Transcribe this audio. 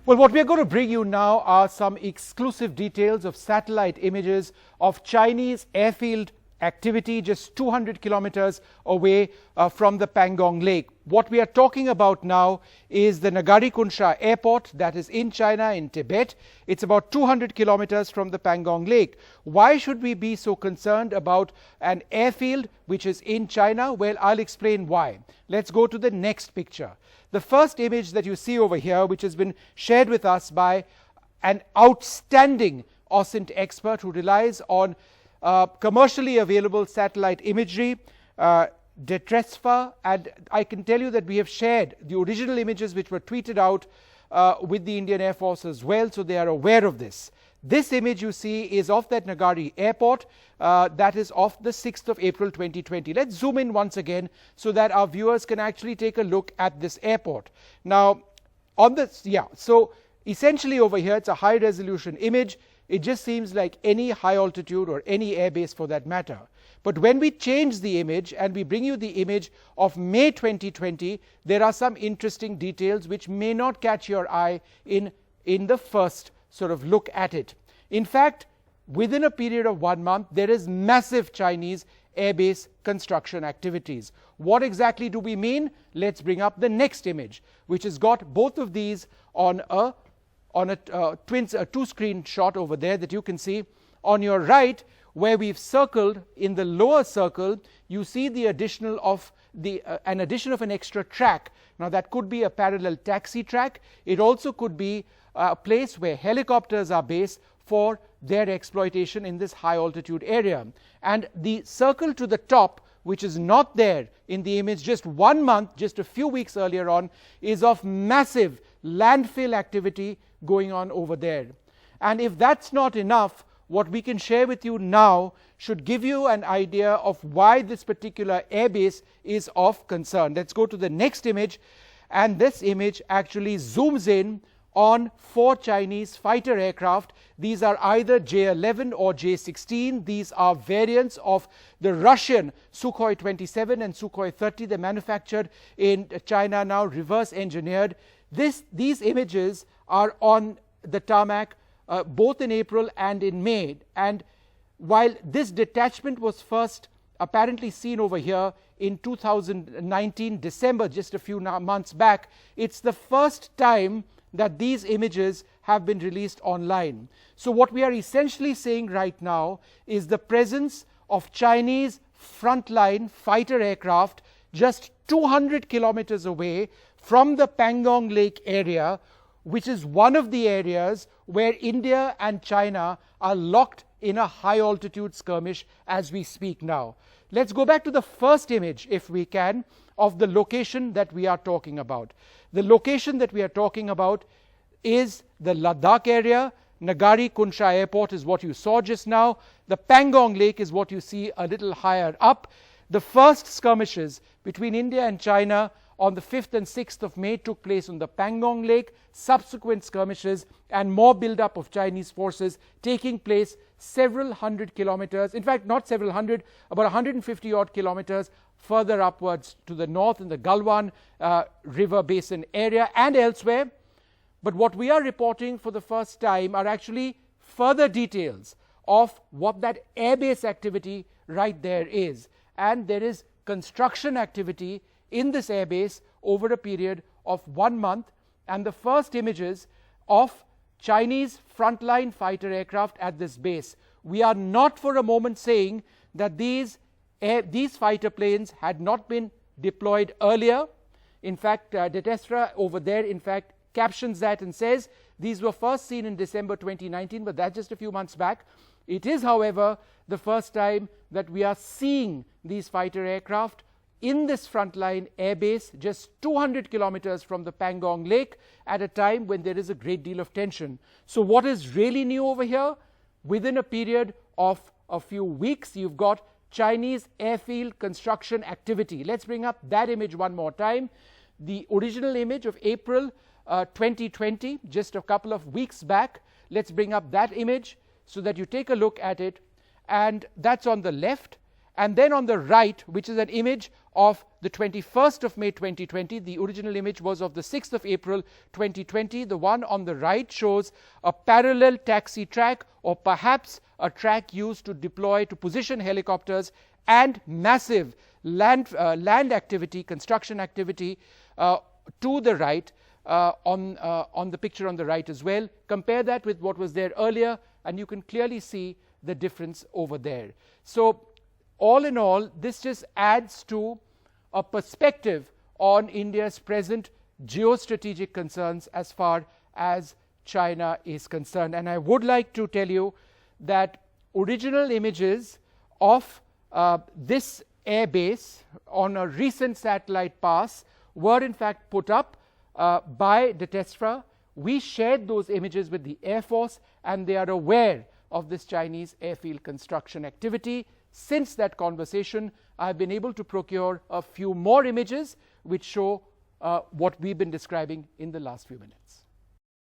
Well, what we're going to bring you now are some exclusive details of satellite images of Chinese airfield activity just 200 kilometers away from the Pangong Lake. What we are talking about now is the Nagari Kunsha airport that is in China, in Tibet. It's about 200 kilometers from the Pangong Lake. Why should we be so concerned about an airfield which is in China? Well, I'll explain why. Let's go to the next picture. The first image that you see over here, which has been shared with us by an outstanding OSINT expert who relies on commercially available satellite imagery, DETRESFA, and I can tell you that we have shared the original images which were tweeted out with the Indian Air Force as well, so they are aware of this. This image you see is of that Nagari airport, that is of the 6th of April 2020. Let's zoom in once again so that our viewers can actually take a look at this airport. Now, on this, so essentially over here it's a high resolution image. It just seems like any high altitude or any airbase for that matter. But when we change the image and we bring you the image of May 2020, there are some interesting details which may not catch your eye in the first sort of look at it. In fact, within a period of 1 month, there is massive Chinese airbase construction activities. What exactly do we mean? Let's bring up the next image, which has got both of these on a two-screen shot over there that you can see. On your right, where we've circled, in the lower circle, you see the addition of an extra track. Now that could be a parallel taxi track. It also could be a place where helicopters are based for their exploitation in this high altitude area. And the circle to the top, which is not there in the image just 1 month, just a few weeks earlier on, is of massive landfill activity going on over there. And if that's not enough, what we can share with you now should give you an idea of why this particular airbase is of concern. Let's go to the next image, and this image actually zooms in on 4 Chinese fighter aircraft. These are either J-11 or J-16. These are variants of the Russian Sukhoi 27 and Sukhoi 30. They're manufactured in China now, reverse engineered. These images are on the tarmac both in April and in May. And while this detachment was first apparently seen over here in 2019 December, just a few months back, it's the first time that these images have been released online. So what we are essentially saying right now is the presence of Chinese frontline fighter aircraft just 200 kilometers away from the Pangong Lake area, which is one of the areas where India and China are locked in a high altitude skirmish as we speak now. Let's go back to the first image, if we can, of the location that we are talking about. The location that we are talking about is the Ladakh area. Nagari Kunsha airport is what you saw just now. The Pangong Lake is what you see a little higher up. The first skirmishes between India and China on the 5th and 6th of May took place on the Pangong Lake. Subsequent skirmishes and more build-up of Chinese forces taking place several hundred kilometers, in fact not several hundred, about 150 odd kilometers further upwards to the north in the Galwan river basin area and elsewhere. But what we are reporting for the first time are actually further details of what that airbase activity right there is. And there is construction activity in this airbase over a period of 1 month, and the first images of Chinese frontline fighter aircraft at this base. We are not for a moment saying that these fighter planes had not been deployed earlier. In fact, DETRESFA over there in fact captions that and says these were first seen in December 2019, but that's just a few months back. It is, however, the first time that we are seeing these fighter aircraft in this frontline airbase just 200 kilometers from the Pangong Lake at a time when there is a great deal of tension. So what is really new over here? Within a period of a few weeks, you've got Chinese airfield construction activity. Let's bring up that image one more time. The original image of April 2020, just a couple of weeks back. Let's bring up that image so that you take a look at it. And that's on the left. And then on the right, which is an image of the 21st of May 2020, the original image was of the 6th of April 2020. The one on the right shows a parallel taxi track, or perhaps a track used to deploy, to position helicopters, and massive land activity, construction activity to the right, on the picture on the right as well. Compare that with what was there earlier, and you can clearly see the difference over there. So all in all, this just adds to a perspective on India's present geostrategic concerns as far as China is concerned. And I would like to tell you that original images of this airbase on a recent satellite pass were in fact put up by DTESFRA. We shared those images with the Air Force, and they are aware of this Chinese airfield construction activity. Since that conversation, I have been able to procure a few more images which show what we've been describing in the last few minutes.